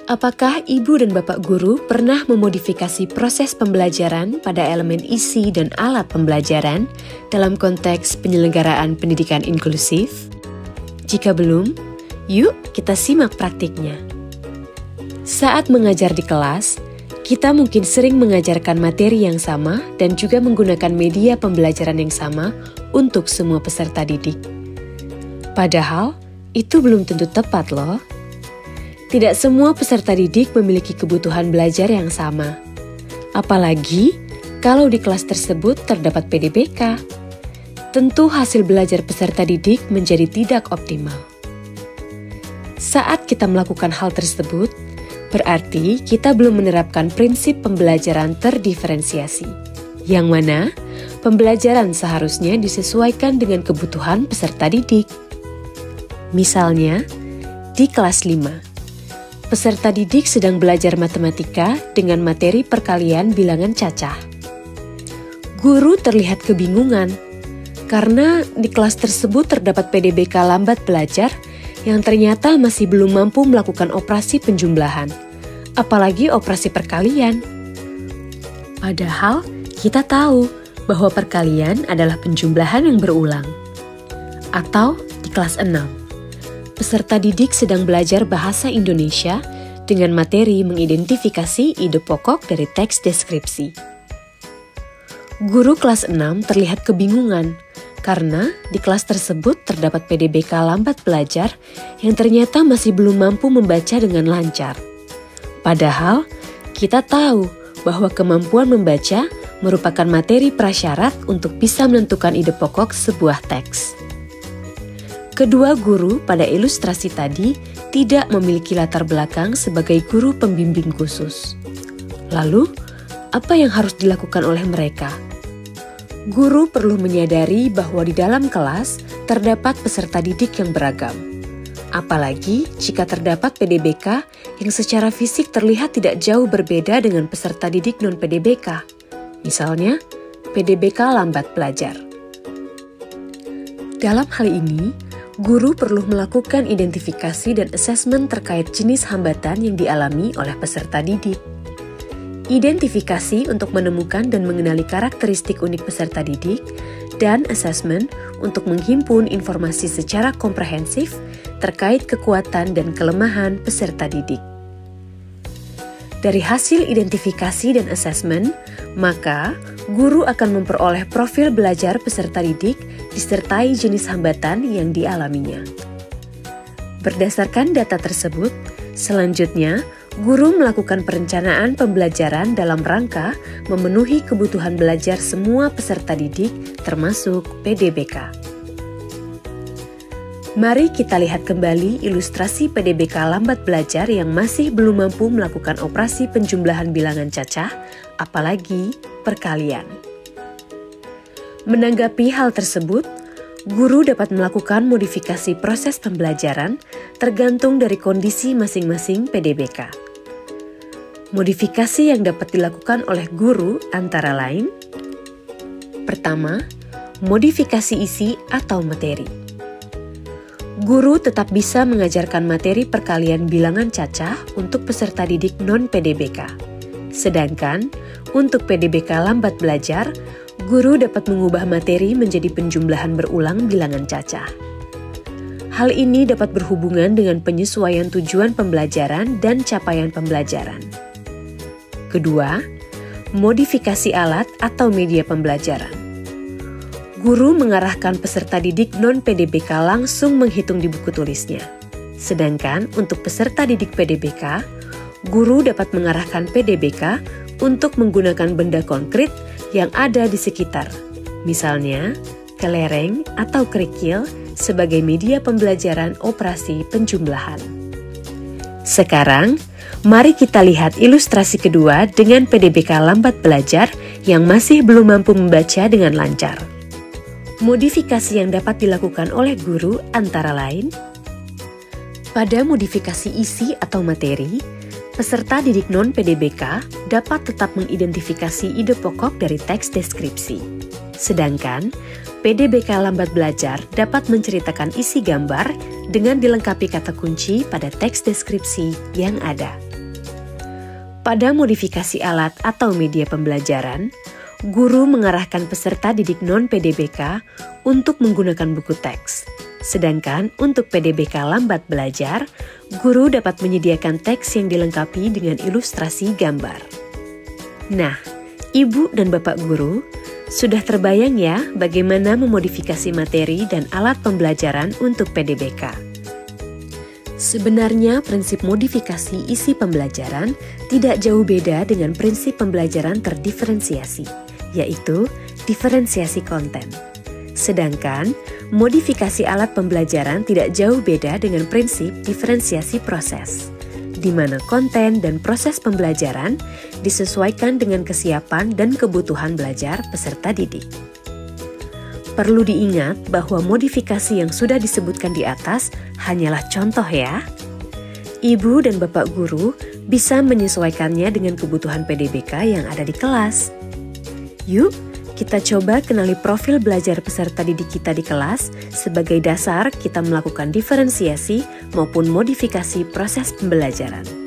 Apakah Ibu dan Bapak Guru pernah memodifikasi proses pembelajaran pada elemen isi dan alat pembelajaran dalam konteks penyelenggaraan pendidikan inklusif? Jika belum, yuk kita simak praktiknya. Saat mengajar di kelas, kita mungkin sering mengajarkan materi yang sama dan juga menggunakan media pembelajaran yang sama untuk semua peserta didik. Padahal, itu belum tentu tepat loh. Tidak semua peserta didik memiliki kebutuhan belajar yang sama. Apalagi kalau di kelas tersebut terdapat PDBK. Tentu hasil belajar peserta didik menjadi tidak optimal. Saat kita melakukan hal tersebut, berarti kita belum menerapkan prinsip pembelajaran terdiferensiasi, yang mana pembelajaran seharusnya disesuaikan dengan kebutuhan peserta didik. Misalnya, di kelas 5. Peserta didik sedang belajar matematika dengan materi perkalian bilangan cacah. Guru terlihat kebingungan karena di kelas tersebut terdapat PDBK lambat belajar yang ternyata masih belum mampu melakukan operasi penjumlahan, apalagi operasi perkalian. Padahal kita tahu bahwa perkalian adalah penjumlahan yang berulang. Atau di kelas 6. Peserta didik sedang belajar bahasa Indonesia dengan materi mengidentifikasi ide pokok dari teks deskripsi. Guru kelas 6 terlihat kebingungan karena di kelas tersebut terdapat PDBK lambat belajar yang ternyata masih belum mampu membaca dengan lancar. Padahal kita tahu bahwa kemampuan membaca merupakan materi prasyarat untuk bisa menentukan ide pokok sebuah teks. Kedua guru pada ilustrasi tadi tidak memiliki latar belakang sebagai guru pembimbing khusus. Lalu, apa yang harus dilakukan oleh mereka? Guru perlu menyadari bahwa di dalam kelas terdapat peserta didik yang beragam. Apalagi jika terdapat PDBK yang secara fisik terlihat tidak jauh berbeda dengan peserta didik non-PDBK. Misalnya, PDBK lambat belajar. Dalam hal ini, guru perlu melakukan identifikasi dan asesmen terkait jenis hambatan yang dialami oleh peserta didik. Identifikasi untuk menemukan dan mengenali karakteristik unik peserta didik, dan asesmen untuk menghimpun informasi secara komprehensif terkait kekuatan dan kelemahan peserta didik. Dari hasil identifikasi dan asesmen, maka guru akan memperoleh profil belajar peserta didik disertai jenis hambatan yang dialaminya. Berdasarkan data tersebut, selanjutnya guru melakukan perencanaan pembelajaran dalam rangka memenuhi kebutuhan belajar semua peserta didik termasuk PDBK. Mari kita lihat kembali ilustrasi PDBK lambat belajar yang masih belum mampu melakukan operasi penjumlahan bilangan cacah, apalagi perkalian. Menanggapi hal tersebut, guru dapat melakukan modifikasi proses pembelajaran tergantung dari kondisi masing-masing PDBK. Modifikasi yang dapat dilakukan oleh guru antara lain: pertama, modifikasi isi atau materi. Guru tetap bisa mengajarkan materi perkalian bilangan cacah untuk peserta didik non-PDBK. Sedangkan untuk PDBK lambat belajar, guru dapat mengubah materi menjadi penjumlahan berulang bilangan cacah. Hal ini dapat berhubungan dengan penyesuaian tujuan pembelajaran dan capaian pembelajaran. Kedua, modifikasi alat atau media pembelajaran. Guru mengarahkan peserta didik non-PDBK langsung menghitung di buku tulisnya. Sedangkan untuk peserta didik PDBK, guru dapat mengarahkan PDBK untuk menggunakan benda konkret yang ada di sekitar, misalnya kelereng atau kerikil sebagai media pembelajaran operasi penjumlahan. Sekarang, mari kita lihat ilustrasi kedua dengan PDBK lambat belajar yang masih belum mampu membaca dengan lancar. Modifikasi yang dapat dilakukan oleh guru antara lain: pada modifikasi isi atau materi, peserta didik non-PDBK dapat tetap mengidentifikasi ide pokok dari teks deskripsi. Sedangkan, PDBK lambat belajar dapat menceritakan isi gambar dengan dilengkapi kata kunci pada teks deskripsi yang ada. Pada modifikasi alat atau media pembelajaran, guru mengarahkan peserta didik non-PDBK untuk menggunakan buku teks. Sedangkan untuk PDBK lambat belajar, guru dapat menyediakan teks yang dilengkapi dengan ilustrasi gambar. Nah, Ibu dan Bapak guru, sudah terbayang ya bagaimana memodifikasi materi dan alat pembelajaran untuk PDBK? Sebenarnya prinsip modifikasi isi pembelajaran tidak jauh beda dengan prinsip pembelajaran terdiferensiasi, yaitu diferensiasi konten. Sedangkan modifikasi alat pembelajaran tidak jauh beda dengan prinsip diferensiasi proses, di mana konten dan proses pembelajaran disesuaikan dengan kesiapan dan kebutuhan belajar peserta didik. Perlu diingat bahwa modifikasi yang sudah disebutkan di atas hanyalah contoh ya. Ibu dan Bapak guru bisa menyesuaikannya dengan kebutuhan PDBK yang ada di kelas. Yuk, kita coba kenali profil belajar peserta didik kita di kelas sebagai dasar kita melakukan diferensiasi maupun modifikasi proses pembelajaran.